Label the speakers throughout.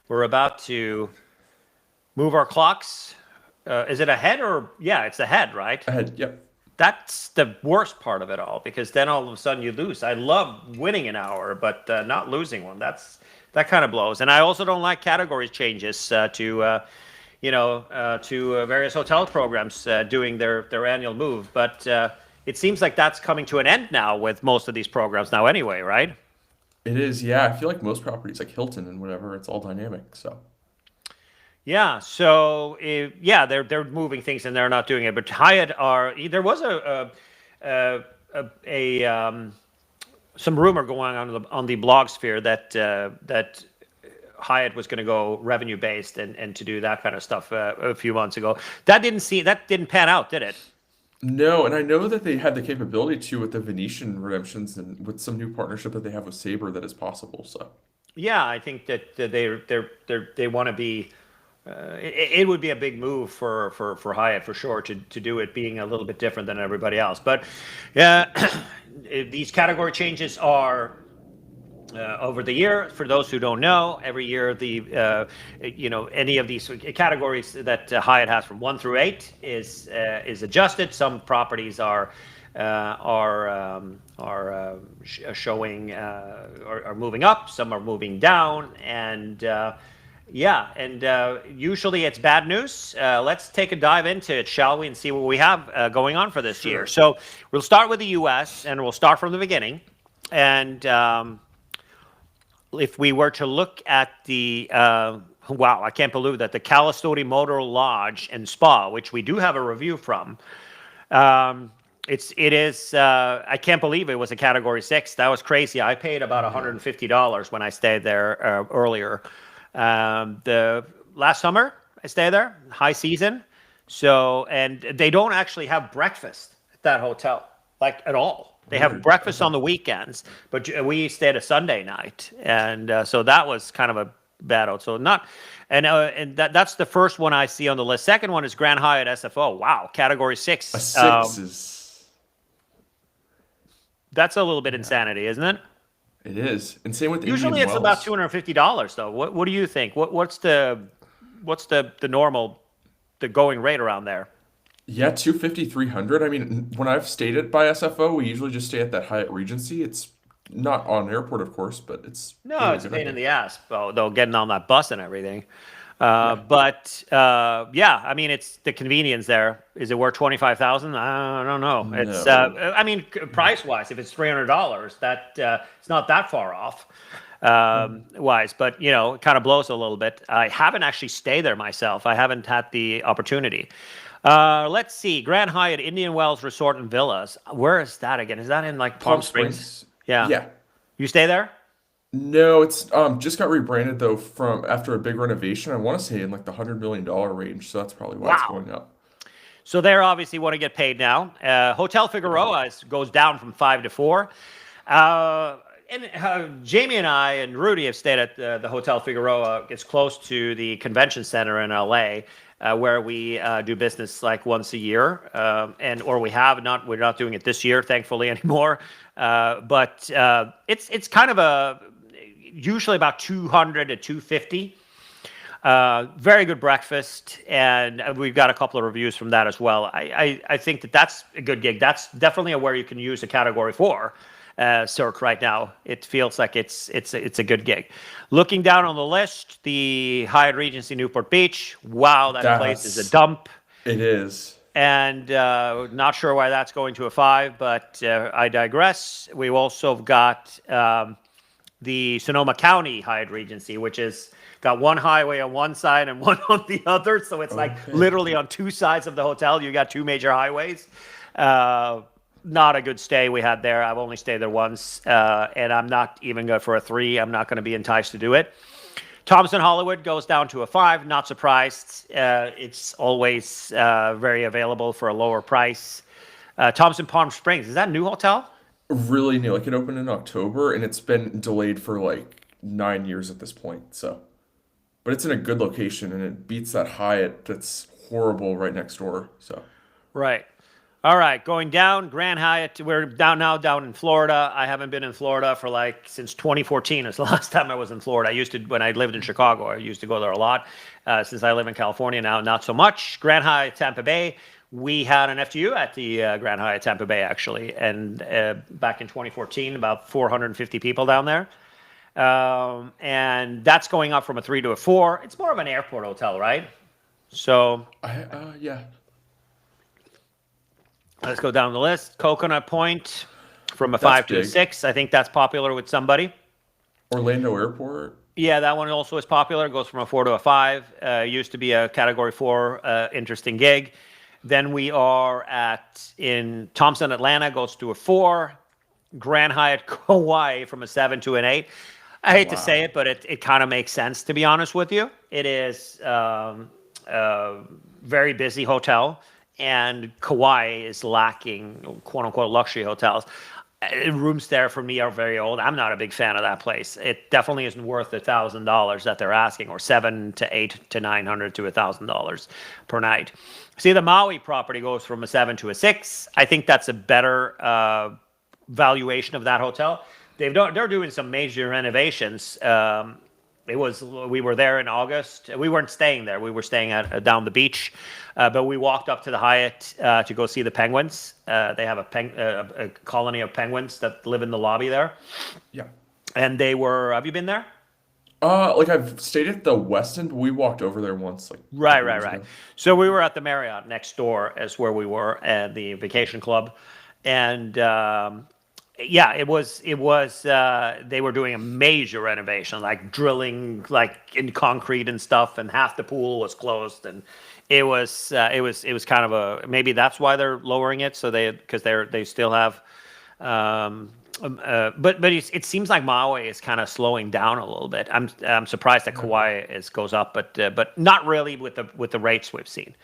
Speaker 1: We're about to move our clocks. Is it ahead or yeah, it's ahead, right?
Speaker 2: Ahead. Yep.
Speaker 1: That's the worst part of it all because then all of a sudden you lose. I love winning an hour, but not losing one. That kind of blows. And I also don't like categories changes to various hotel programs doing their annual move. But it seems like that's coming to an end now with most of these programs now, anyway, right?
Speaker 2: It is. Yeah. I feel like most properties, like Hilton and whatever, it's all dynamic. So
Speaker 1: Yeah, so yeah, they're moving things and they're not doing it. But Hyatt are there was a some rumor going on the blog sphere that Hyatt was going to go revenue based and to do that kind of stuff a few months ago. That didn't pan out, did it?
Speaker 2: no, and I know that they had the capability to with the Venetian redemptions and with some new partnership that they have with Sabre that is possible. So
Speaker 1: Yeah, I think that they want to be. It would be a big move for Hyatt for sure to do it being a little bit different than everybody else. But yeah, these category changes are over the year. For those who don't know, every year any of these categories that Hyatt has from 1 through 8 is adjusted. Some properties are showing are moving up. Some are moving down, and yeah, and usually it's bad news. Let's take a dive into it, shall we, and see what we have going on for this year.
Speaker 2: sure.
Speaker 1: So we'll start with the U.S. and we'll start from the beginning. And if we were to look at the wow, I can't believe that the Calistote Motor Lodge and Spa, which we do have a review from. It is. I can't believe it was a Category 6. That was crazy. I paid about
Speaker 2: Yeah.
Speaker 1: $150 when I stayed there earlier. The last summer I stayed there, high season. So, and they don't actually have breakfast at that hotel, like at all. They have
Speaker 2: Weird.
Speaker 1: breakfast
Speaker 2: Okay.
Speaker 1: on the weekends, but we stayed a Sunday night, and so that was kind of a bad out. So not, and that's the first one I see on the list. Second one is Grand Hyatt SFO. Wow, Category
Speaker 2: A
Speaker 1: 6.
Speaker 2: six is
Speaker 1: That's a little bit
Speaker 2: yeah.
Speaker 1: insanity, isn't it?
Speaker 2: It is. And same with
Speaker 1: Usually
Speaker 2: Indian
Speaker 1: it's about
Speaker 2: Wells.
Speaker 1: $250 though. What do you think? What's the normal the going rate around there?
Speaker 2: Yeah, 250, 300. I mean, when I've stayed at by SFO, we usually just stay at that Hyatt Regency. It's not on airport, of course, but it's
Speaker 1: No,
Speaker 2: really
Speaker 1: it's a
Speaker 2: good, I
Speaker 1: pain in
Speaker 2: think.
Speaker 1: the ass, though getting on that bus and everything.
Speaker 2: Yeah.
Speaker 1: But yeah, I mean, it's the convenience there. Is it worth 25,000? I don't know. It's
Speaker 2: No.
Speaker 1: I mean, price wise, if it's $300, that it's not that far off.
Speaker 2: Um,
Speaker 1: Wise, but it kind of blows a little bit. I haven't actually stayed there myself. I haven't had the opportunity. Let's see, Grand Hyatt Indian Wells Resort and Villas. Where is that again? Is that in like Palm
Speaker 2: Palm
Speaker 1: Springs?
Speaker 2: Springs.
Speaker 1: Yeah,
Speaker 2: Yeah.
Speaker 1: you stay there?
Speaker 2: No, it's just got rebranded though from after a big renovation. I want to say in like the $100 million range, so that's probably why it's
Speaker 1: Wow.
Speaker 2: going up.
Speaker 1: So they obviously want to get paid now. Hotel
Speaker 2: Yeah.
Speaker 1: Figueroa goes down from 5 to 4. Uh, and Jamie and I and Rudy have stayed at the Hotel Figueroa. It's close to the convention center in LA, where we do business like once a year, and or we have not. We're not doing it this year, thankfully, anymore. But it's kind of a usually about 200 to 250. Very good breakfast, and we've got a couple of reviews from that as well. I think that's a good gig. That's definitely where you can use a category 4 Cirque right now. It feels like it's a good gig. Looking down on the list, the Hyatt Regency Newport Beach. Wow, that place is a
Speaker 2: That's
Speaker 1: dump,
Speaker 2: it is.
Speaker 1: and not sure why that's going to a 5, but I digress. We also have got the Sonoma County Hyatt Regency, which is got one highway on one side and one on the other. So it's like
Speaker 2: Okay.
Speaker 1: literally on two sides of the hotel, you got two major highways. Uh, Not a good stay we had there. I've only stayed there once, and I'm not even good for a 3. I'm not going to be enticed to do it. Thompson Hollywood goes down to a 5. Not surprised. It's always very available for a lower price. Thompson Palm Springs, is that a new hotel?
Speaker 2: Really new. Like it opened in October and it's been delayed for like 9 years at this point. So, but it's in a good location and it beats that Hyatt that's horrible right next door. So,
Speaker 1: Right. All right, going down Grand Hyatt. We're down in Florida. I haven't been in Florida for since 2014. It's the last time I was in Florida. I used to when I lived in Chicago. I used to go there a lot. Since I live in California now, not so much. Grand Hyatt Tampa Bay. We had an FTU at the Grand Hyatt Tampa Bay actually, and back in 2014, about 450 people down there. And that's going up from a 3 to a 4. It's more of an airport hotel, right? So
Speaker 2: Yeah.
Speaker 1: let's go down the list. Coconut Point from a
Speaker 2: That's
Speaker 1: 5 to a
Speaker 2: big.
Speaker 1: 6. I think that's popular with somebody.
Speaker 2: Orlando Airport.
Speaker 1: Yeah, that one also is popular. It goes from a 4 to a 5. Used to be a Category 4 interesting gig. Then we are in Thompson, Atlanta, goes to a 4. Grand Hyatt Kauai from a 7 to an 8. I hate to say it, but it kind of makes sense, to be honest with you. It is a very busy hotel, and Kauai is lacking, quote-unquote, luxury hotels. Rooms there for me are very old. I'm not a big fan of that place. It definitely isn't worth $1,000 that they're asking, or $700 to $800 to $900 to $1,000 per night. See, the Maui property goes from a 7 to a 6. I think that's a better valuation of that hotel. They're doing some major renovations. We were there in August. We weren't staying there. We were staying down the beach, but we walked up to the Hyatt to go see the penguins. They have a colony of penguins that live in the lobby there,
Speaker 2: Yeah.
Speaker 1: and they were. Have you been there?
Speaker 2: I've stayed at the Westin, but we walked over there once, like a couple years
Speaker 1: Right.
Speaker 2: ago.
Speaker 1: So we were at the Marriott next door, as where we were at the vacation club, and yeah, it was. They were doing a major renovation, like drilling, like in concrete and stuff, and half the pool was closed, and it was kind of a, maybe that's why they're lowering it, so they still have. But it seems like Maui is kind of slowing down a little bit. I'm surprised that Kauai goes up, but not really with the rates we've seen.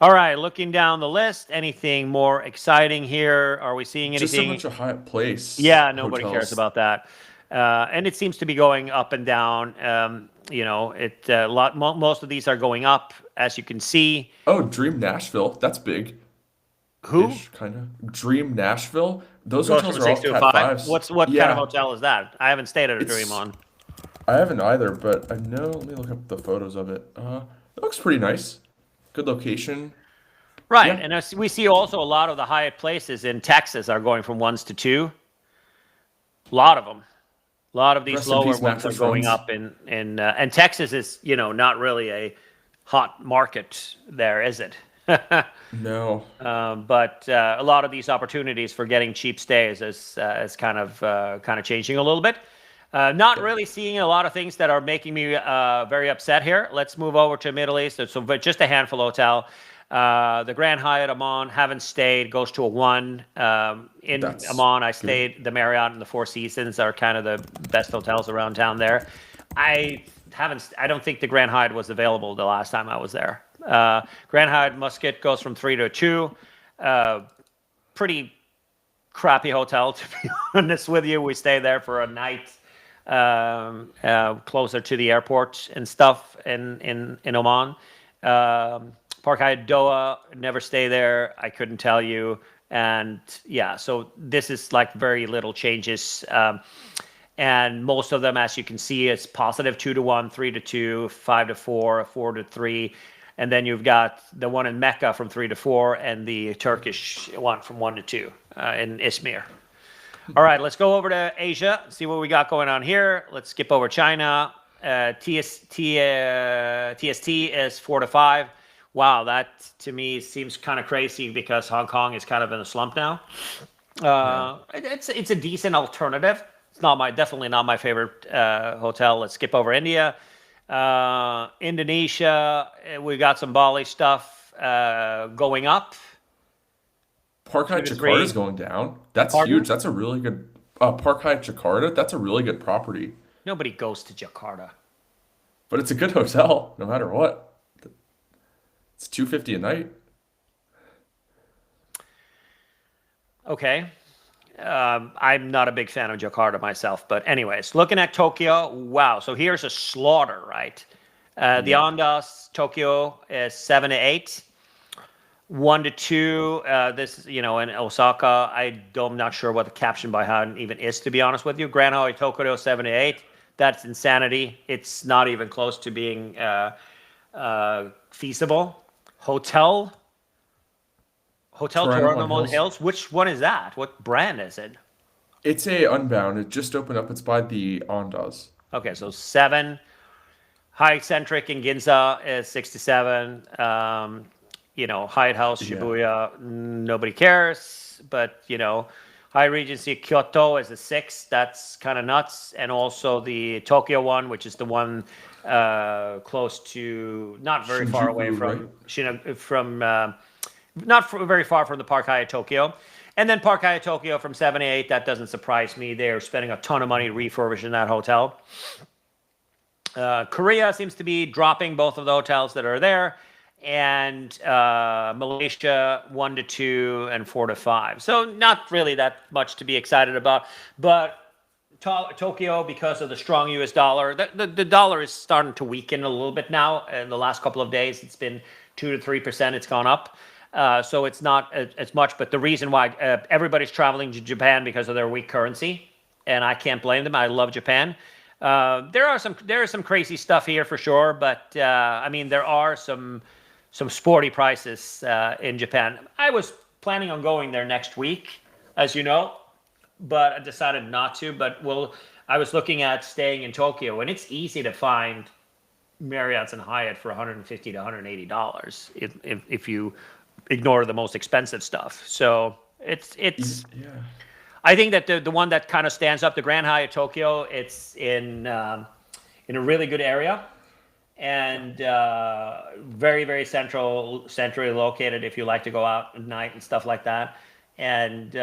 Speaker 1: All right, looking down the list, anything more exciting here? Are we seeing
Speaker 2: Just a
Speaker 1: anything?
Speaker 2: bunch of Hyatt Place
Speaker 1: Yeah, nobody cares
Speaker 2: hotels.
Speaker 1: about that. And it seems to be going up and down. Most of these are going up, as you can see.
Speaker 2: Oh, Dream Nashville. That's big.
Speaker 1: Who
Speaker 2: Ish, kind of. Dream Nashville. Those
Speaker 1: goes
Speaker 2: hotels
Speaker 1: from
Speaker 2: are all
Speaker 1: 6 to a
Speaker 2: Cat
Speaker 1: 5?
Speaker 2: 5s.
Speaker 1: What kind of
Speaker 2: Yeah,
Speaker 1: hotel is that? I haven't stayed at a Dream
Speaker 2: it's.
Speaker 1: on.
Speaker 2: I haven't either, but I know. Let me look up the photos of it. It looks pretty nice. Good location.
Speaker 1: Right,
Speaker 2: Yeah.
Speaker 1: and as we see also a lot of the Hyatt places in Texas are going from 1s to 2. A lot of them. A lot of these
Speaker 2: Rest in
Speaker 1: lower
Speaker 2: peace,
Speaker 1: ones are
Speaker 2: Mattress
Speaker 1: going
Speaker 2: Phones.
Speaker 1: up and Texas is, not really a hot market there, is it?
Speaker 2: No.
Speaker 1: But a lot of these opportunities for getting cheap stays is kind of changing a little bit. Not really seeing a lot of things that are making me very upset here. Let's move over to Middle East. So, but just a handful hotel. The Grand Hyatt Amman, haven't stayed, goes to a 1. In
Speaker 2: That's
Speaker 1: Amman, I
Speaker 2: good.
Speaker 1: stayed. The Marriott and the Four Seasons are kind of the best hotels around town there. I don't think the Grand Hyatt was available the last time I was there. Grand Hyatt Muscat goes from 3 to a 2. Pretty crappy hotel, to be honest with you. We stayed there for a night, closer to the airport and stuff in Oman. Park Hyatt Doha, never stay there. I couldn't tell you. And yeah, so this is like very little changes. And most of them, as you can see, is positive 2 to 1, 3 to 2, 5 to 4, 4 to 3. And then you've got the one in Mecca from 3 to 4 and the Turkish one from 1 to 2 in Izmir. All right, let's go over to Asia, see what we got going on here. Let's skip over China. TST is 4 to 5. Wow, that to me seems kind of crazy because Hong Kong is kind of in a slump now.
Speaker 2: Yeah.
Speaker 1: It's a decent alternative. It's definitely not my favorite hotel. Let's skip over India. Indonesia, we got some Bali stuff going up.
Speaker 2: Park
Speaker 1: 2
Speaker 2: Hyatt
Speaker 1: to
Speaker 2: Jakarta is
Speaker 1: 3.
Speaker 2: going down. That's
Speaker 1: Pardon?
Speaker 2: huge. That's a really good. Park Hyatt Jakarta. That's a really good property,
Speaker 1: Nobody goes to Jakarta.
Speaker 2: but it's a good hotel no matter what. It's $250 a night.
Speaker 1: Okay. I'm not a big fan of Jakarta myself, but anyways, looking at Tokyo, wow. So here's a slaughter, right? The
Speaker 2: Yeah.
Speaker 1: Andaz Tokyo is 7 to 8. 1 to 2. This, in Osaka, I'm not sure what the caption by how even is, to be honest with you. Grand Hyatt Tokyo 7 to 8. That's insanity. It's not even close to being feasible. Hotel
Speaker 2: Toronto on
Speaker 1: Toronto on
Speaker 2: Hills.
Speaker 1: Hills. Which one is that? What brand is it?
Speaker 2: It's a Unbound. It just opened up. It's by the Ondas.
Speaker 1: Okay, so 7. High eccentric in Ginza is 67. Hyatt House
Speaker 2: Yeah.
Speaker 1: Shibuya, nobody cares. But High Regency Kyoto is a 6. That's kind of nuts. And also the Tokyo one, which is the one close to, not very far away
Speaker 2: Shinjuku, right?
Speaker 1: very far from the Park Hyatt Tokyo. And then Park Hyatt Tokyo from 7 to 8. That doesn't surprise me. They're spending a ton of money refurbishing that hotel. Korea seems to be dropping both of the hotels that are there, and Malaysia 1 to 2 and 4 to 5. So not really that much to be excited about. But Tokyo, because of the strong U.S. dollar, the dollar is starting to weaken a little bit now. In the last couple of days, it's been 2 to 3%. It's gone up. So it's not as much. But the reason why everybody's traveling to Japan because of their weak currency, and I can't blame them. I love Japan. There is some crazy stuff here for sure, but there are some sporty prices in Japan. I was planning on going there next week, as you know, but I decided not to. But I was looking at staying in Tokyo, and it's easy to find Marriott's and Hyatt for $150 to $180 if you ignore the most expensive stuff. So it's.
Speaker 2: Yeah.
Speaker 1: I think that the one that kind of stands up, the Grand Hyatt Tokyo, it's in a really good area, and very, very centrally located if you like to go out at night and stuff like that. And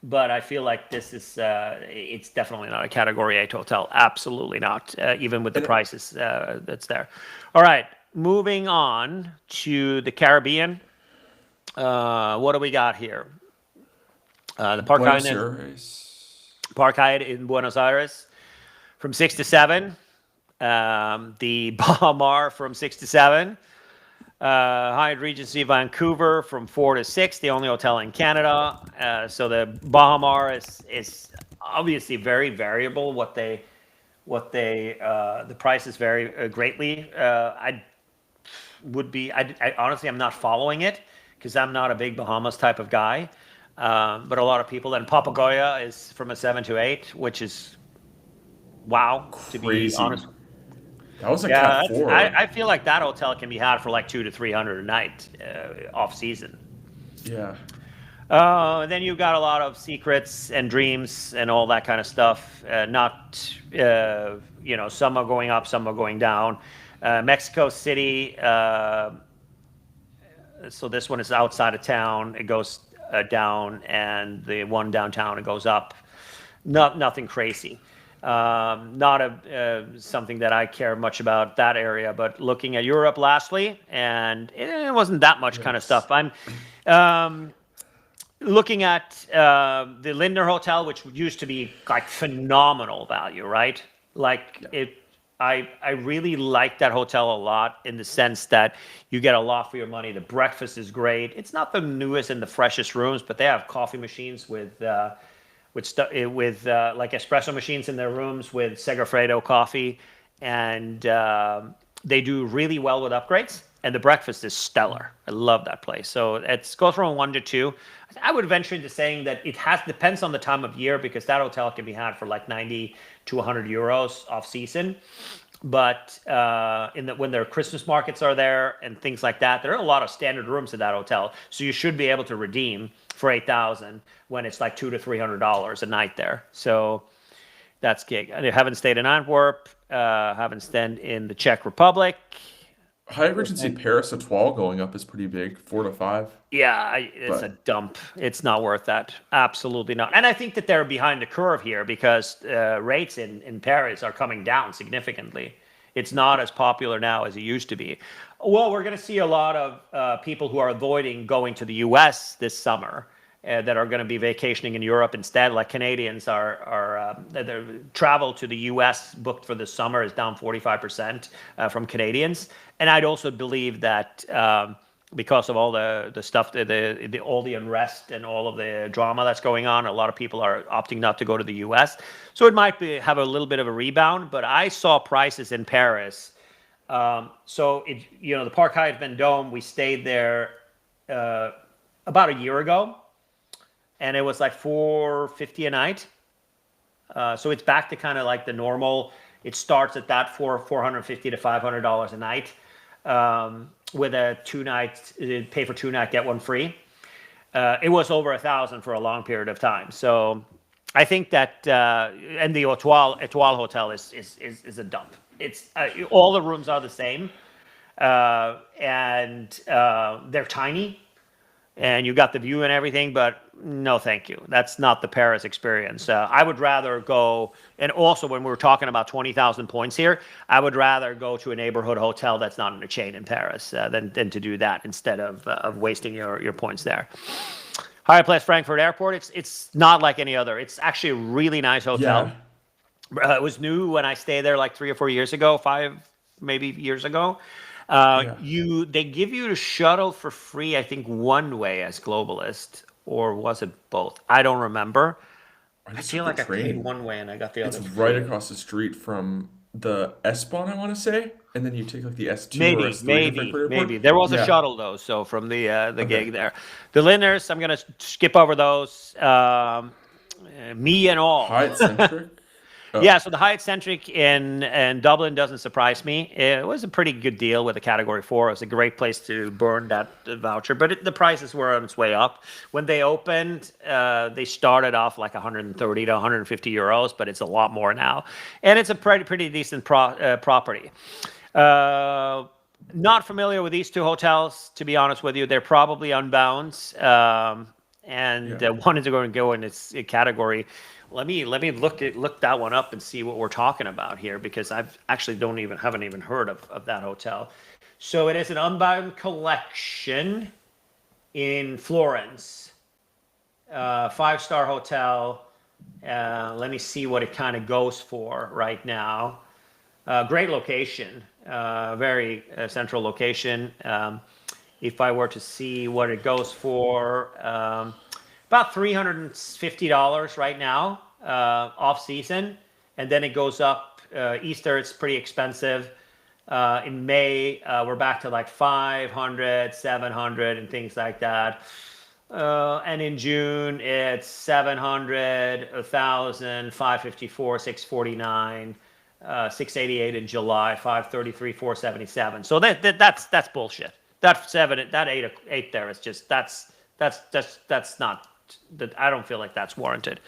Speaker 1: but I feel like this is it's definitely not a Category 8 hotel. Absolutely not, even with the prices that's there. All right, moving on to the Caribbean. What do we got here? The Park Hyatt in Buenos Aires from 6 to 7. The Baha Mar from 6 to 7. Hyatt Regency Vancouver from 4 to 6, the only hotel in Canada. So the Baha Mar is obviously very variable. The prices vary greatly. I honestly, I'm not following it because I'm not a big Bahamas type of guy. But a lot of people. Then Papagoya is from a 7 to 8, which is wow, to be honest.
Speaker 2: That was a Cat 4.
Speaker 1: I feel like that hotel can be had for like $200 to $300 a night off season.
Speaker 2: Yeah.
Speaker 1: Then you've got a lot of secrets and dreams and all that kind of stuff. Some are going up, some are going down. Mexico City. So this one is outside of town. It goes down, and the one downtown, it goes up. Nothing crazy. Not something that I care much about that area, but looking at Europe lastly, and it wasn't that much kind of stuff. I'm looking at the Lindner Hotel, which used to be like phenomenal value, right? I really like that hotel a lot in the sense that you get a lot for your money. The breakfast is great. It's not the newest and the freshest rooms, but they have coffee machines with like espresso machines in their rooms with Segafredo coffee, and they do really well with upgrades. And the breakfast is stellar. I love that place. So it goes from 1 to 2. I would venture into saying that depends on the time of year, because that hotel can be had for like 90 to 100 euros off season. But when their Christmas markets are there and things like that, there are a lot of standard rooms at that hotel. So you should be able to redeem for $8,000 when it's like $200 to $300 a night there. So that's gig. I haven't stayed in Antwerp. Haven't stayed in the Czech Republic.
Speaker 2: Hyatt Regency Paris Etoile going up is pretty big, 4 to 5.
Speaker 1: Yeah, it's a dump. It's not worth that. Absolutely not. And I think that they're behind the curve here because rates in Paris are coming down significantly. It's not as popular now as it used to be. Well, we're going to see a lot of people who are avoiding going to the U.S. this summer that are going to be vacationing in Europe instead. Like Canadians their travel to the U.S. booked for this summer is down 45% from Canadians. And I'd also believe that because of all the stuff, all the unrest and all of the drama that's going on. A lot of people are opting not to go to the U.S., so it might have a little bit of a rebound. But I saw prices in Paris. So the Park Hyatt Vendôme, we stayed there about a year ago, and it was like $450 a night. So it's back to kind of like the normal. It starts at that $450 to $500 a night. With a 2-night, pay for 2 night, get one free. It was over $1,000 for a long period of time. So I think that, and the Étoile Hotel is a dump. It's all the rooms are the same, and they're tiny, and you got the view and everything, but no, thank you. That's not the Paris experience. I would rather go, and also when we were talking about 20,000 points here, I would rather go to a neighborhood hotel that's not in a chain in Paris than to do that instead of wasting your points there. Hyatt Place Frankfurt Airport, it's not like any other. It's actually a really nice hotel. Yeah. It was new when I stayed there like 3 or 4 years ago, 5 maybe years ago. They give you the shuttle for free, I think, one way as Globalist, or was it both? I don't remember. I feel like I paid one way and I got the other.
Speaker 2: It's right across the street from the S-Bahn, I want to say, and then you take like the S2 or S3.
Speaker 1: Maybe there was a shuttle though. So from the gig there, the Lindners, I'm gonna skip over those. Me and all.
Speaker 2: Hyatt Centric.
Speaker 1: Yeah, so the Hyatt Centric in Dublin doesn't surprise me. It was a pretty good deal with a Category 4. It was a great place to burn that voucher, but the prices were on its way up. When they opened, they started off like 130 to 150 euros, but it's a lot more now. And it's a pretty decent property. Not familiar with these two hotels, to be honest with you. They're probably Unbound, and wanted to go in its category. Let me look that one up and see what we're talking about here, because I've actually haven't even heard of that hotel. So it is an Unbound Collection in Florence, 5-star hotel. Let me see what it kind of goes for right now. Great location, very central location. If I were to see what it goes for. About $350 right now, off season, and then it goes up. Easter, it's pretty expensive. In May, we're back to like 500, 700, and things like that. And in June, it's 700, 1,000, 554, 649, 688 in July, 533, 477. So that's bullshit. That eight there is just that's not. That I don't feel like that's warranted.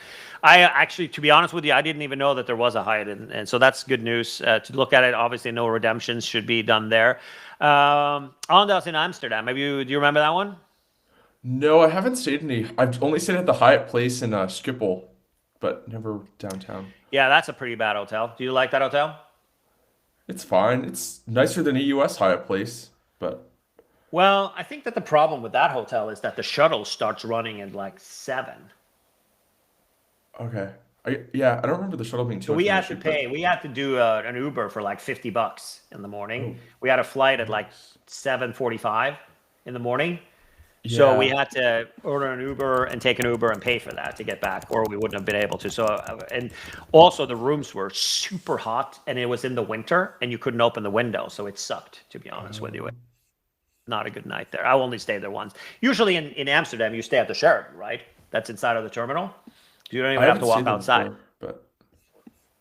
Speaker 1: I actually, to be honest with you, I didn't even know that there was a Hyatt, and so that's good news to look at it. Obviously, no redemptions should be done there. Arendals in Amsterdam. Do you remember that one?
Speaker 2: No, I haven't stayed in any. I've only stayed at the Hyatt Place in Schiphol, but never downtown.
Speaker 1: Yeah, that's a pretty bad hotel. Do you like that hotel?
Speaker 2: It's fine. It's nicer than a U.S. Hyatt Place, but.
Speaker 1: Well, I think that the problem with that hotel is that the shuttle starts running at like 7.
Speaker 2: Okay. I don't remember the shuttle being too.
Speaker 1: So we had to pay. We had to do an Uber for like $50 in the morning. Oh. We had a flight at like 7:45 in the morning. Yeah. So we had to order an Uber and take an Uber and pay for that to get back, or we wouldn't have been able to. So, and also the rooms were super hot, and it was in the winter, and you couldn't open the window, so it sucked, to be honest with you. Not a good night there. I only stayed there once. Usually in Amsterdam, you stay at the Sheraton, right? That's inside of the terminal. You don't even have to walk outside. But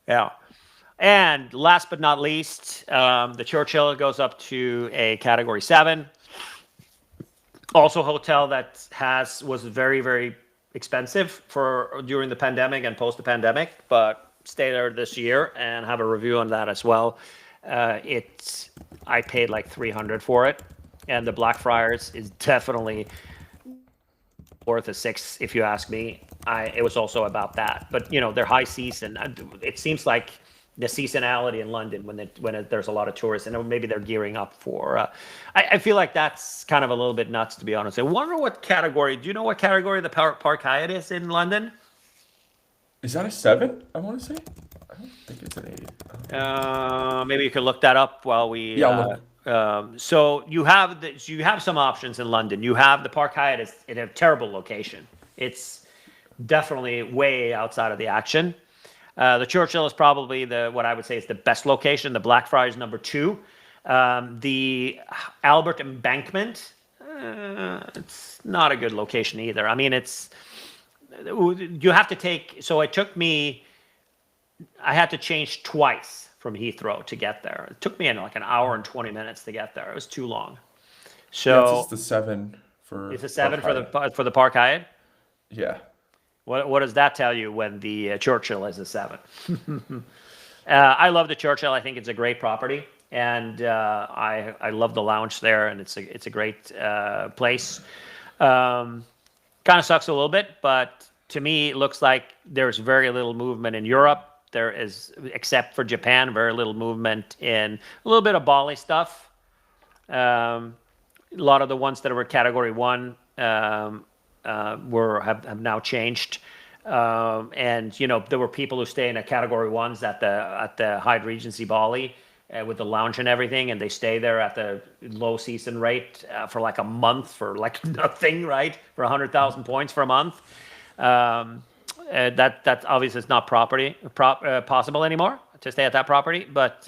Speaker 1: yeah. And last but not least, the Churchill goes up to a Category 7. Also a hotel that was very, very expensive during the pandemic and post the pandemic, but stay there this year and have a review on that as well. I paid like $300 for it. And the Blackfriars is definitely worth a 6, if you ask me. It was also about that, but they're high season. It seems like the seasonality in London when there's a lot of tourists, and maybe they're gearing up for. I feel like that's kind of a little bit nuts, to be honest. I wonder what category. Do you know what category the Park Hyatt is in London?
Speaker 2: Is that a 7? I want to say. I don't think it's an 8.
Speaker 1: Maybe you could look that up while we.
Speaker 2: Yeah.
Speaker 1: So you have some options in London. You have the Park Hyatt is in a terrible location. It's definitely way outside of the action. The Churchill is probably what I would say is the best location. The Blackfriars number 2. The Albert Embankment, it's not a good location either. I mean, you have to take. So it took me. I had to change twice from Heathrow to get there. It took me like an hour and 20 minutes to get there. It was too long.
Speaker 2: Yeah, it's
Speaker 1: So
Speaker 2: just the 7 for
Speaker 1: it's a
Speaker 2: Park
Speaker 1: 7 for
Speaker 2: Hyatt.
Speaker 1: the Park Hyatt.
Speaker 2: Yeah.
Speaker 1: What does that tell you when the Churchill is a 7? I love the Churchill. I think it's a great property, and I love the lounge there, and it's a great place. Kind of sucks a little bit, but to me, it looks like there's very little movement in Europe. There is, except for Japan, very little movement in a little bit of Bali stuff. A lot of the ones that were Category 1 have now changed. And there were people who stay in a Category 1s at the Hyatt Regency Bali with the lounge and everything, and they stay there at the low season rate for like a month for like nothing, right? For 100,000 points for a month. That obviously is not possible anymore to stay at that property, but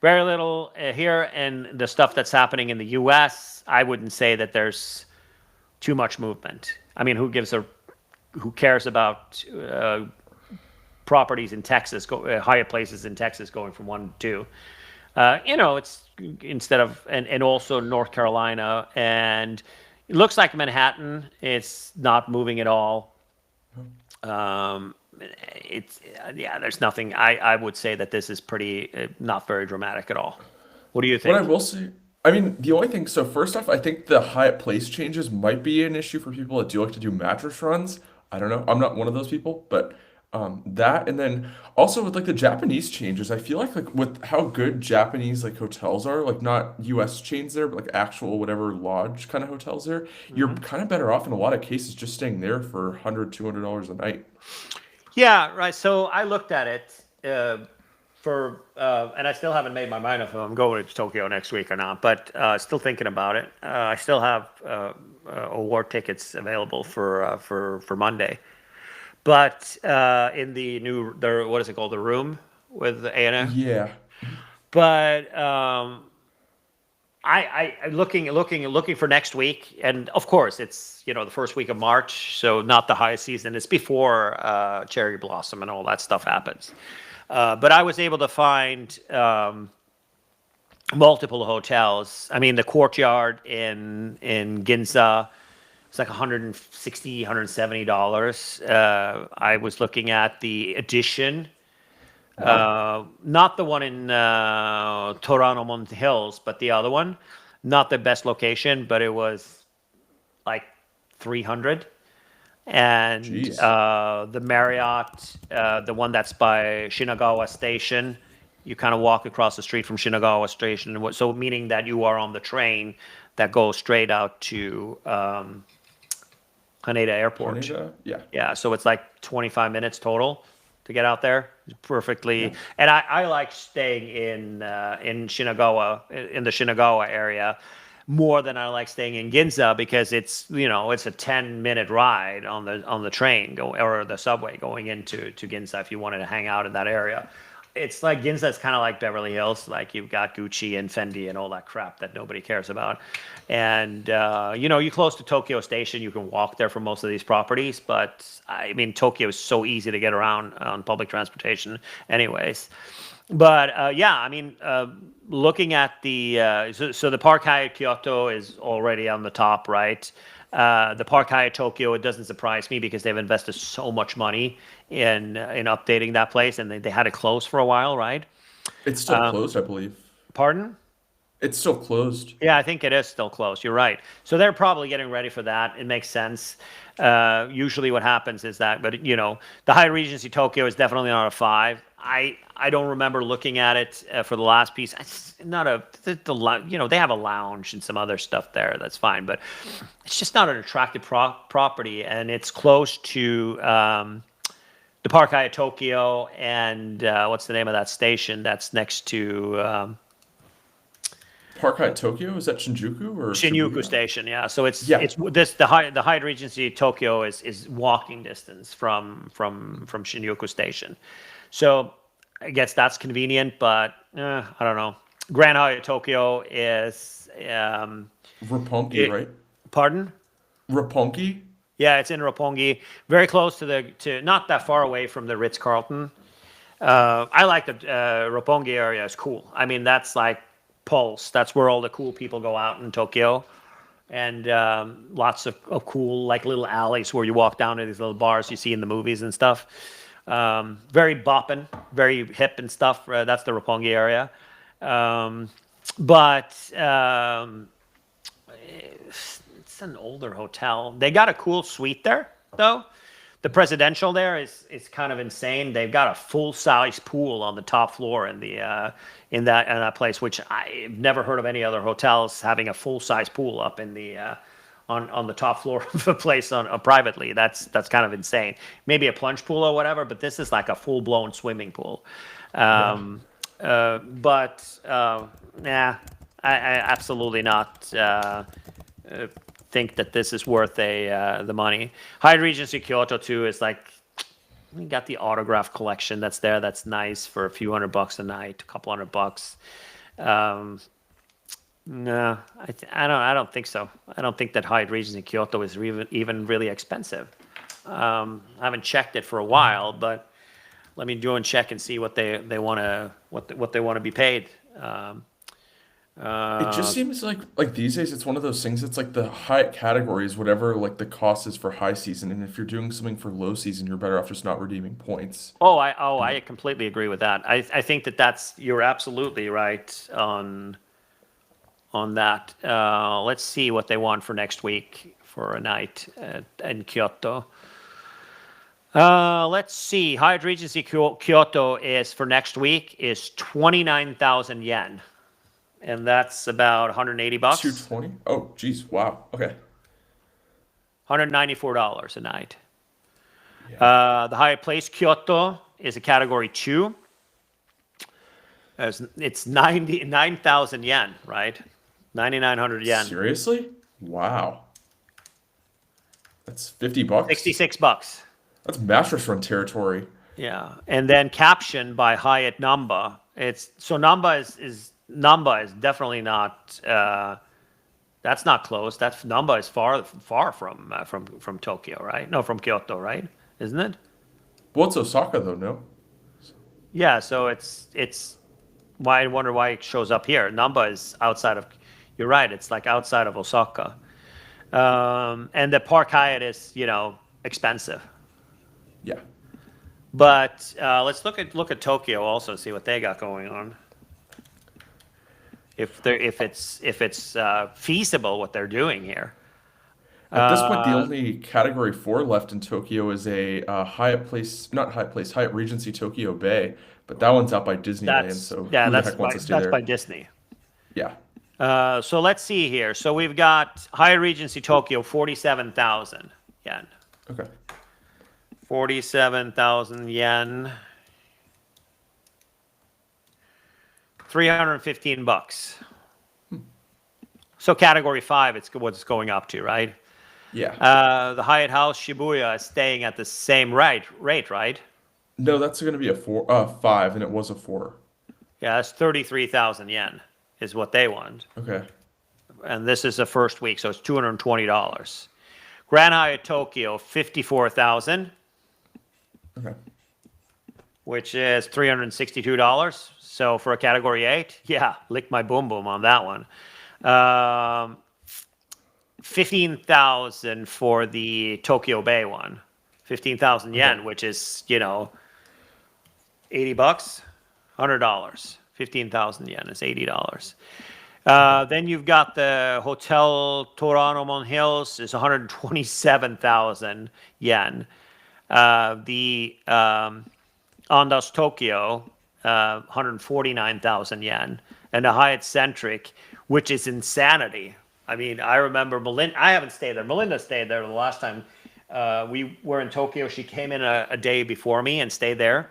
Speaker 1: very little here. And the stuff that's happening in the U.S., I wouldn't say that there's too much movement. I mean, who cares about properties in Texas, Hyatt places in Texas going from 1 to 2? It's instead of and also North Carolina, and it looks like Manhattan. It's not moving at all. There's nothing. I would say that this is pretty not very dramatic at all. What do you
Speaker 2: What I
Speaker 1: think?
Speaker 2: will say, I mean, the only thing, so first off, I think the Hyatt Place changes might be an issue for people that do like to do mattress runs. I don't know. I'm not one of those people, but that, and then also with like the Japanese changes, I feel like with how good Japanese like hotels are, like not US chains there, but like actual whatever lodge kind of hotels there, you're
Speaker 1: Hmm.
Speaker 2: kind of better off in a lot of cases just staying there for 100, $200 a night.
Speaker 1: Yeah, right. So I looked at it and I still haven't made my mind up if I'm going to Tokyo next week or not, but still thinking about it. I still have award tickets available for Monday. But in what is it called, the room with Anna?
Speaker 2: Yeah.
Speaker 1: But I looking for next week, and of course it's the first week of March, so not the highest season. It's before cherry blossom and all that stuff happens. But I was able to find multiple hotels. I mean, the Courtyard in Ginza. It's like $160, $170. I was looking at the Edition,
Speaker 2: Wow.
Speaker 1: not the one in Toranomon Hills, but the other one. Not the best location, but it was like 300. And
Speaker 2: Jeez.
Speaker 1: the Marriott, the one that's by Shinagawa Station, you kind of walk across the street from Shinagawa Station. So meaning that you are on the train that goes straight out to Haneda Airport.
Speaker 2: Haneda? Yeah.
Speaker 1: Yeah, so it's like 25 minutes total to get out there. Perfectly.
Speaker 2: Yeah.
Speaker 1: And I like staying in Shinagawa, in the Shinagawa area, more than I like staying in Ginza, because it's a 10-minute ride on the train or the subway going into Ginza if you wanted to hang out in that area. It's like Ginza is kind of like Beverly Hills. Like you've got Gucci and Fendi and all that crap that nobody cares about. And you're close to Tokyo Station. You can walk there for most of these properties. But I mean, Tokyo is so easy to get around on public transportation, anyways. But yeah, I mean, looking at so the Park Hyatt Kyoto is already on the top, right? The Park Hyatt Tokyo, it doesn't surprise me because they've invested so much money in updating that place, and they had it closed for a while, right?
Speaker 2: It's still
Speaker 1: Um,
Speaker 2: closed, I believe.
Speaker 1: Pardon?
Speaker 2: It's still closed.
Speaker 1: Yeah, I think it is still closed. You're right. So they're probably getting ready for that. It makes sense. Usually, what happens is that, but the Hyatt Regency Tokyo is definitely not a 5. I don't remember looking at it for the last piece. It's not they have a lounge and some other stuff there. That's fine, but it's just not an attractive property, and it's close to the Park Hyatt Tokyo and what's the name of that station that's next to
Speaker 2: Park Hyatt Tokyo, is that Shinjuku or
Speaker 1: Shinjuku
Speaker 2: Shibuya?
Speaker 1: Station, yeah. So
Speaker 2: Yeah.
Speaker 1: it's this the Hyatt Regency Tokyo is walking distance from Shinjuku Station. So I guess that's convenient, but I don't know. Grand Hyatt Tokyo is
Speaker 2: Roppongi,
Speaker 1: it,
Speaker 2: right?
Speaker 1: pardon?
Speaker 2: Roppongi?
Speaker 1: Yeah, it's in Roppongi, very close to not that far away from the Ritz Carlton. I like the Roppongi area. It's cool. I mean, that's like Pulse. That's where all the cool people go out in Tokyo, and lots of cool like little alleys where you walk down to these little bars you see in the movies and stuff. Very bopping, very hip and stuff. That's the Roppongi area. But it's an older hotel. They got a cool suite there, though. The presidential there is kind of insane. They've got a full size pool on the top floor in the in that place, which I've never heard of any other hotels having a full size pool up in the on the top floor of a place on privately. That's kind of insane. Maybe a plunge pool or whatever, but this is like a full blown swimming pool.
Speaker 2: Yeah.
Speaker 1: But nah, I absolutely not. Think that this is worth the money. Hyatt Regency Kyoto too is like we got the autograph collection that's there. That's nice for a few $100 a night, a couple $100. No, I don't think so. I don't think that Hyatt Regency Kyoto is even really expensive. I haven't checked it for a while, but let me go and check and see what they want to what they want to be paid.
Speaker 2: It just seems like these days it's one of those things. It's like the Hyatt category is whatever like the cost is for high season, and if you're doing something for low season, you're better off just not redeeming points.
Speaker 1: I completely agree with that. I think that's you're absolutely right on that. Let's see what they want for next week for a night in Kyoto. Let's see. Hyatt Regency Kyoto is for next week is 29,000 yen, and that's about $180.
Speaker 2: 220? Oh, geez. Wow. Okay.
Speaker 1: $194 a night.
Speaker 2: Yeah.
Speaker 1: The Hyatt Place Kyoto is a category 2. It's 99,000 yen, right? 9,900 yen.
Speaker 2: Seriously? Wow. That's $50.
Speaker 1: $66.
Speaker 2: That's mattress run territory.
Speaker 1: Yeah, and then captioned by Hyatt Namba. It's so Namba is definitely not. That's not close. That's Namba is far from Tokyo, right? No, from Kyoto, right? Isn't it?
Speaker 2: Well, it's Osaka though, no?
Speaker 1: Yeah. So it's why I wonder why it shows up here. Namba is outside of. You're right. It's like outside of Osaka, and the Park Hyatt is expensive.
Speaker 2: Yeah.
Speaker 1: But let's look at Tokyo also, see what they got going on. If it's feasible what they're doing here.
Speaker 2: At this point, the only category 4 left in Tokyo is a Hyatt Place, not Hyatt Place, Hyatt Regency Tokyo Bay, but that one's out by Disneyland, so who the heck wants to stay
Speaker 1: that's
Speaker 2: there?
Speaker 1: by Disney.
Speaker 2: Yeah.
Speaker 1: So let's see here. So we've got Hyatt Regency Tokyo 47,000 yen.
Speaker 2: Okay.
Speaker 1: 47,000 yen. $315. So category 5, it's what it's going up to, right?
Speaker 2: Yeah.
Speaker 1: The Hyatt House Shibuya is staying at the same rate, right?
Speaker 2: No, that's going to be a 5, and it was a 4.
Speaker 1: Yeah, that's 33,000 yen is what they want.
Speaker 2: Okay.
Speaker 1: And this is the first week, so it's $220. Grand Hyatt Tokyo 54,000,
Speaker 2: Okay.
Speaker 1: which is $362. So for a category 8, yeah, lick my boom boom on that one. 15,000 for the Tokyo Bay one. 15,000 yen,
Speaker 2: Okay.
Speaker 1: which is, $80, $100. 15,000 yen is $80. Then you've got the Hotel Toranomon Hills is 127,000 yen. The Andaz Tokyo, 149,000 yen. And the Hyatt Centric, which is insanity. I mean, I remember I haven't stayed there. Melinda stayed there the last time we were in Tokyo. She came in a day before me and stayed there.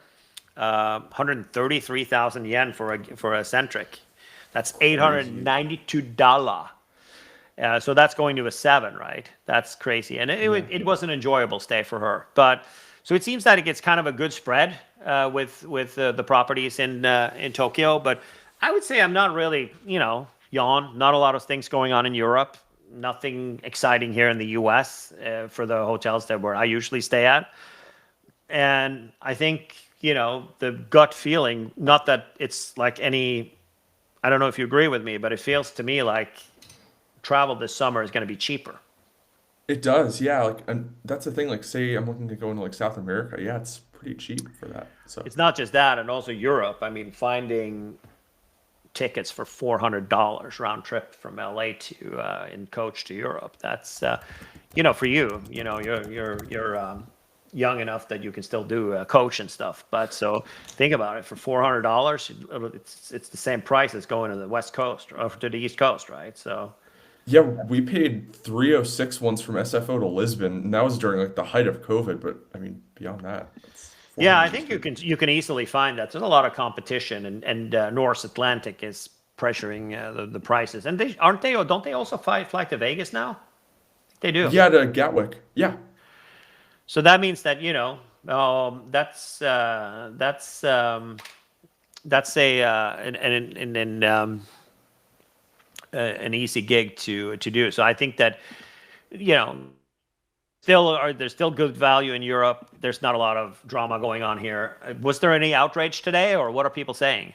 Speaker 1: 133,000 yen for a Centric. That's
Speaker 2: Crazy.
Speaker 1: $892. So that's going to a 7, right? That's crazy. And
Speaker 2: Yeah.
Speaker 1: it was an enjoyable stay for her. But so it seems that it gets kind of a good spread with the properties in Tokyo. But I would say I'm not really, yawn. Not a lot of things going on in Europe. Nothing exciting here in the U.S. For the hotels that where I usually stay at. And I think, the gut feeling, not that it's like any, I don't know if you agree with me, but it feels to me like travel this summer is going to be cheaper.
Speaker 2: It does, yeah. Like, and that's the thing. Like, say I'm looking to go into like South America. Yeah, it's pretty cheap for that. So
Speaker 1: It's not just that, and also Europe. I mean, finding tickets for $400 round trip from LA to in coach to Europe. That's for you. You're young enough that you can still do coach and stuff. But so think about it. For $400, it's the same price as going to the West Coast or to the East Coast, right? So.
Speaker 2: yeah, we paid 306 once from SFO to Lisbon, and that was during like the height of COVID. But I mean, beyond that, that's
Speaker 1: Yeah, I
Speaker 2: 400 is
Speaker 1: think
Speaker 2: good.
Speaker 1: you can easily find that. There's a lot of competition, and North Atlantic is pressuring the prices. And they aren't they? Or don't they also fly to Vegas now? They do.
Speaker 2: Yeah, to Gatwick. Yeah,
Speaker 1: So that means that that's a an easy gig to do. So I think that you know there's still good value in Europe. There's not a lot of drama going on here. Was there any outrage today, or what are people saying?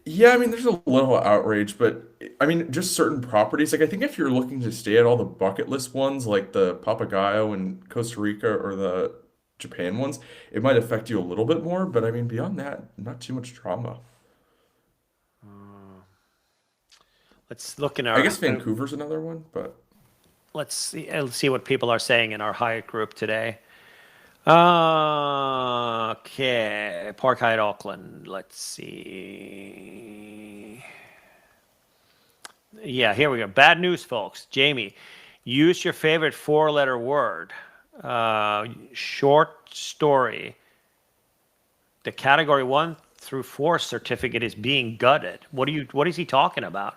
Speaker 2: yeah. I mean, there's a little outrage, but I mean, just certain properties. Like, I think if you're looking to stay at all the bucket list ones, like the Papagayo in Costa Rica or the Japan ones, it might affect you a little bit more. But I mean, beyond that, not too much drama.
Speaker 1: Let's look in
Speaker 2: I
Speaker 1: our
Speaker 2: guess Vancouver's another one, but
Speaker 1: let's see what people are saying in our Hyatt group today. Okay, Park Hyatt Auckland. Let's see. Yeah, here we go. Bad news, folks. Jamie, use your favorite four-letter word. Short story. The category 1 through 4 certificate is being gutted. What is he talking about?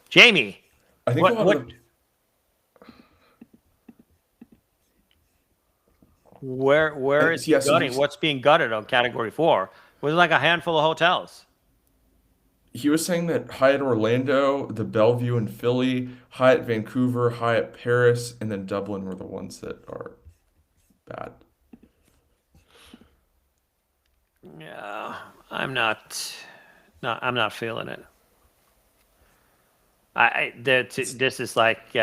Speaker 1: Jamie,
Speaker 2: I think a
Speaker 1: what
Speaker 2: lot of
Speaker 1: what
Speaker 2: the
Speaker 1: where is he
Speaker 2: yeah. So
Speaker 1: gutting? What's being gutted on category 4? Was it like a handful of hotels?
Speaker 2: he was saying that Hyatt Orlando, the Bellevue in Philly, Hyatt Vancouver, Hyatt Paris, and then Dublin were the ones that are bad.
Speaker 1: Yeah, I'm not. No, I'm not feeling it. This is like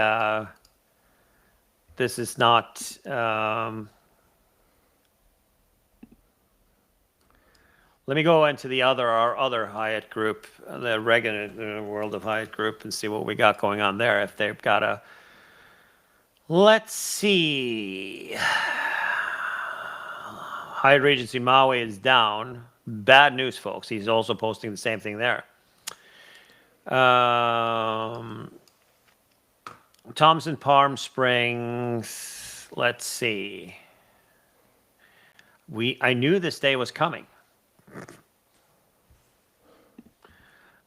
Speaker 1: this is not. Let me go into our other Hyatt group, the regular World of Hyatt group, and see what we got going on there. If they've got a, let's see, Hyatt Regency Maui is down. Bad news, folks. He's also posting the same thing there. Thompson Palm Springs. Let's see. I knew this day was coming.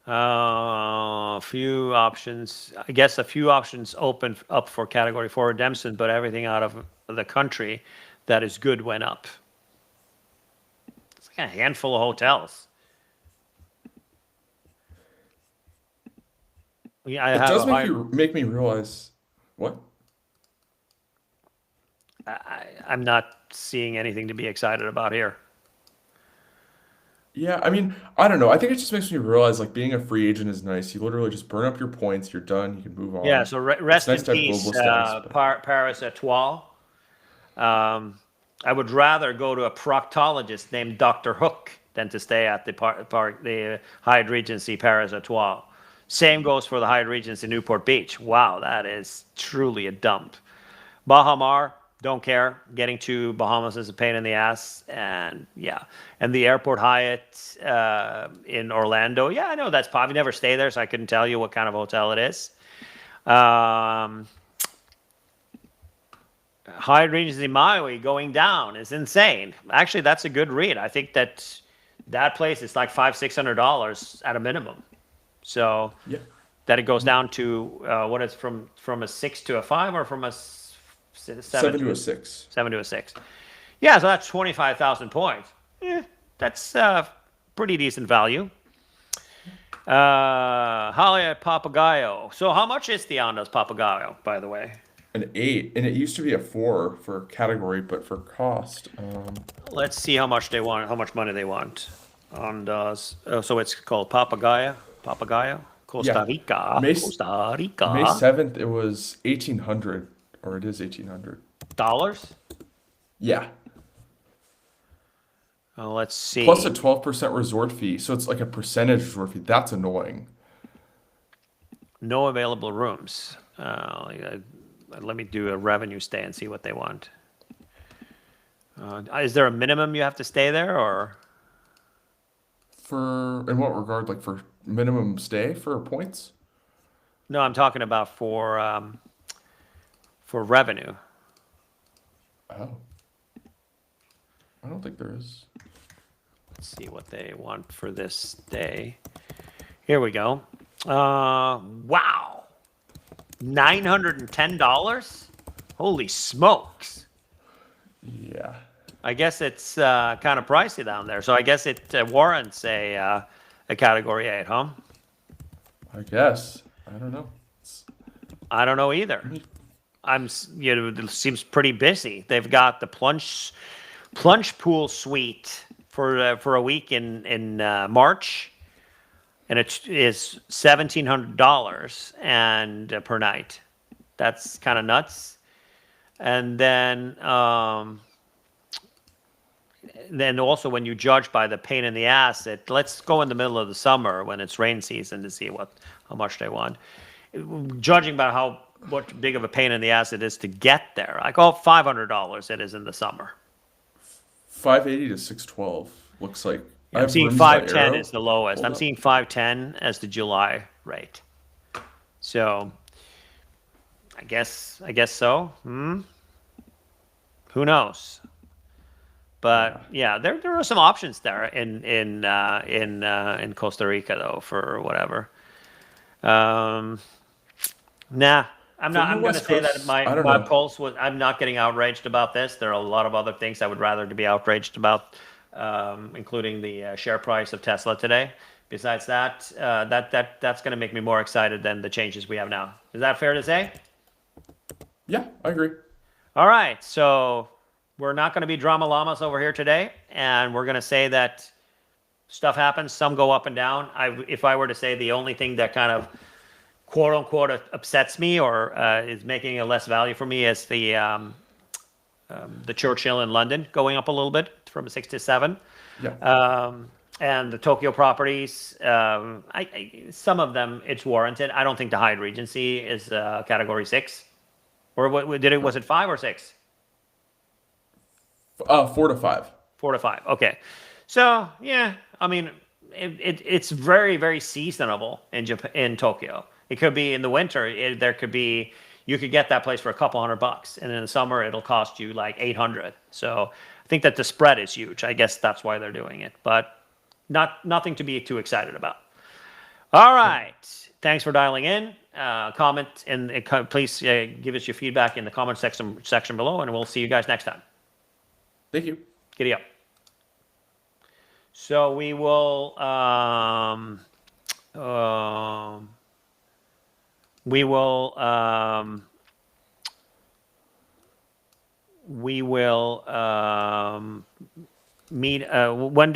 Speaker 1: A few options. I guess a few options open up for Category 4 redemption, but everything out of the country that is good went up. It's like a handful of hotels. Yeah, I
Speaker 2: It
Speaker 1: have
Speaker 2: does
Speaker 1: a high.
Speaker 2: make me realize what?
Speaker 1: I'm not seeing anything to be excited about here.
Speaker 2: Yeah, I mean, I don't know. I think it just makes me realize like being a free agent is nice. You literally just burn up your points, you're done, you can move
Speaker 1: Yeah,
Speaker 2: on.
Speaker 1: so
Speaker 2: It's
Speaker 1: rest
Speaker 2: nice
Speaker 1: in
Speaker 2: to have
Speaker 1: peace,
Speaker 2: global status, but
Speaker 1: Paris Etoile. I would rather go to a proctologist named Dr. Hook than to stay at the Hyatt Regency Paris Etoile. Same goes for the Hyatt Regency Newport Beach. Wow, that is truly a dump. Baha Mar, don't care. Getting to Bahamas is a pain in the ass, and yeah. And the Airport Hyatt in Orlando, yeah, I know that's probably never stay there, so I couldn't tell you what kind of hotel it is. Hyatt Regency Maui going down is insane. Actually, that's a good read. I think that place is like $500-$600 at a minimum. So
Speaker 2: Yeah.
Speaker 1: that it goes down to what is from a 6 to a 5 or from a 7
Speaker 2: 7 to
Speaker 1: to
Speaker 2: a 6.
Speaker 1: 7 to a 6. Yeah, so that's 25,000 points. That's pretty decent value. Hyatt Papagayo. So how much is the Ondas Papagayo, by the way?
Speaker 2: An 8, and it used to be a 4 for category, but for cost,
Speaker 1: Let's see how much they want, how much money they want. Ondas. So it's called Papagayo. Papagayo.
Speaker 2: yeah,
Speaker 1: Costa Rica.
Speaker 2: May
Speaker 1: Costa
Speaker 2: May
Speaker 1: Rica.
Speaker 2: 7th it was 1800, or it is 1800.
Speaker 1: Dollars.
Speaker 2: Yeah,
Speaker 1: Let's
Speaker 2: plus a
Speaker 1: see.
Speaker 2: 12% resort fee, so it's like a percentage resort fee. That's annoying.
Speaker 1: No available rooms. Let me do a revenue stay and see what they want. Is there a minimum you have to stay there, or
Speaker 2: For in what regard? Like for minimum stay for points?
Speaker 1: no? I'm talking about for revenue.
Speaker 2: Oh, I don't think there is.
Speaker 1: Let's see what they want for this day. Here we go. Wow, $910. Holy smokes!
Speaker 2: Yeah,
Speaker 1: I guess it's kind of pricey down there. So I guess it warrants a category 8, huh?
Speaker 2: I guess. I don't know.
Speaker 1: I don't know either. It seems pretty busy. They've got the plunge pool suite for a week in March, and it is $1,700 and per night. That's kind of nuts. And then also when you judge by the pain in the ass, let's go in the middle of the summer when it's rain season to see how much they want. Judging by what big of a pain in the ass it is to get there, like $500 it is in the summer.
Speaker 2: 580 to 612 looks like. I
Speaker 1: I'm
Speaker 2: have
Speaker 1: seeing
Speaker 2: rooms by
Speaker 1: 510
Speaker 2: Arrow.
Speaker 1: is the lowest.
Speaker 2: Hold
Speaker 1: I'm
Speaker 2: up.
Speaker 1: seeing 510 as the July rate. So I guess so. Who knows? But yeah, there are some options there in Costa Rica though for whatever. Nah,
Speaker 2: From the
Speaker 1: I'm going to
Speaker 2: West
Speaker 1: say that
Speaker 2: Coast, I don't
Speaker 1: my
Speaker 2: know.
Speaker 1: pulse was. I'm not getting outraged about this. There are a lot of other things I would rather to be outraged about, including the share price of Tesla today. Besides that, that's going to make me more excited than the changes we have now. Is that fair to say?
Speaker 2: Yeah, I agree.
Speaker 1: All right, so we're not going to be drama llamas over here today, and we're going to say that stuff happens. Some go up and down. If I were to say the only thing that kind of quote unquote upsets me or is making a less value for me is the Churchill in London going up a little bit from 6 to 7.
Speaker 2: Yeah.
Speaker 1: And the Tokyo properties, some of them it's warranted. I don't think the Hyatt Regency is category 6. Or was it 5 or 6?
Speaker 2: 4 to 5.
Speaker 1: 4 to 5. Okay. So yeah, I mean, it's very, very seasonable in Tokyo. It could be in the winter. You could get that place for a couple $100, and in the summer it'll cost you like 800. So I think that the spread is huge. I guess that's why they're doing it, but nothing to be too excited about. All right. Thanks for dialing in. Comment and please give us your feedback in the comment section below, and we'll see you guys next time.
Speaker 2: Thank you.
Speaker 1: Giddy up. So we will meet when